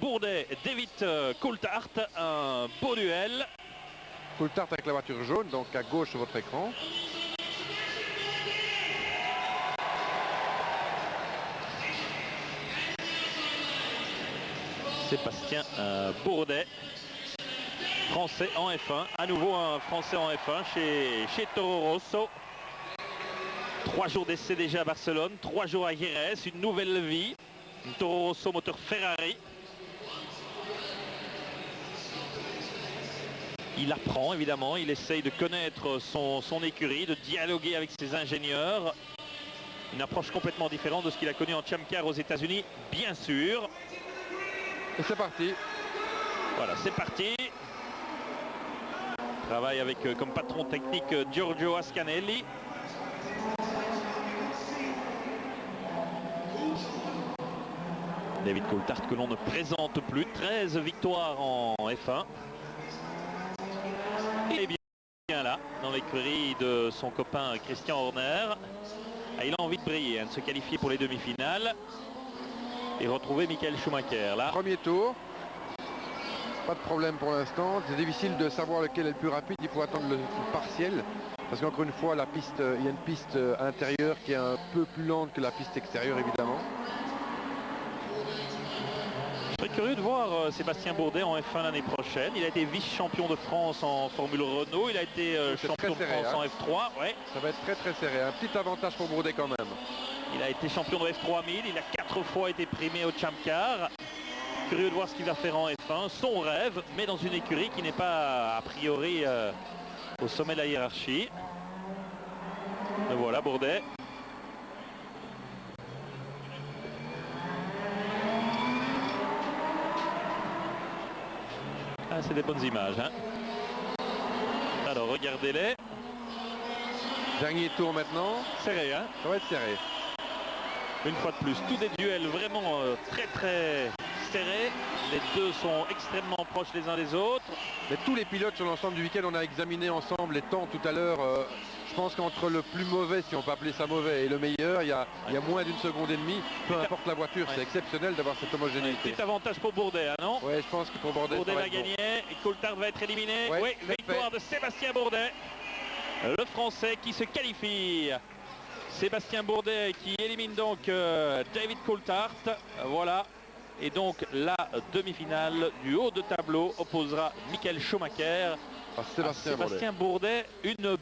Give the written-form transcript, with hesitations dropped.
Bourdet, David Coulthard, un beau duel. Coulthard avec la voiture jaune, donc à gauche de votre écran. Sébastien Bourdet, français en F1, à nouveau un français en F1 chez Toro Rosso. 3 jours d'essai déjà à Barcelone, 3 jours à Jerez, une nouvelle vie. Une Toro Rosso moteur Ferrari. Il apprend évidemment, il essaye de connaître son écurie, de dialoguer avec ses ingénieurs. Une approche complètement différente de ce qu'il a connu en Champ Car aux États-Unis, bien sûr. Et c'est parti. Voilà, c'est parti. Travaille avec comme patron technique Giorgio Ascanelli. David Coulthard que l'on ne présente plus. 13 victoires en F1. Il est bien là, dans l'écurie de son copain Christian Horner. Il a envie de briller, de se qualifier pour les demi-finales. Et retrouver Michael Schumacher là. Premier tour. Pas de problème pour l'instant. C'est difficile de savoir lequel est le plus rapide. Il faut attendre le partiel. Parce qu'encore une fois, la piste, il y a une piste intérieure qui est un peu plus lente que la piste extérieure, évidemment. Je serais curieux de voir Sébastien Bourdet en F1 l'année prochaine. Il a été vice-champion de France en Formule Renault. Il a été champion de France en F3. Ouais. Ça va être très très serré. Un petit avantage pour Bourdet quand même. Il a été champion de F3000. Il a 4 fois été primé au Champ Car. Curieux de voir ce qu'il va faire en F1. Son rêve, mais dans une écurie qui n'est pas a priori au sommet de la hiérarchie. Et voilà Bourdet. Ah, c'est des bonnes images. Hein. Alors regardez-les. Dernier tour maintenant. Serré, hein. Ça va être serré. Une fois de plus, tous des duels vraiment très très serrés. Les deux sont extrêmement proches les uns des autres. Mais tous les pilotes sur l'ensemble du week-end, on a examiné ensemble les temps tout à l'heure. Je pense qu'entre le plus mauvais, si on peut appeler ça mauvais, et le meilleur, il y a moins d'une seconde et demie. Peu importe la voiture, c'est exceptionnel d'avoir cette homogénéité. Petit avantage pour Bourdet, hein, non? Oui, je pense que pour Bourdet, Bourdet ça va gagner et Coulthard va être éliminé. Ouais, oui, c'est victoire fait. de Sébastien Bourdet. Le Français qui se qualifie. Sébastien Bourdet qui élimine donc David Coulthard. Voilà. Et donc la demi-finale du haut de tableau opposera Michael Schumacher à Sébastien Bourdet. Une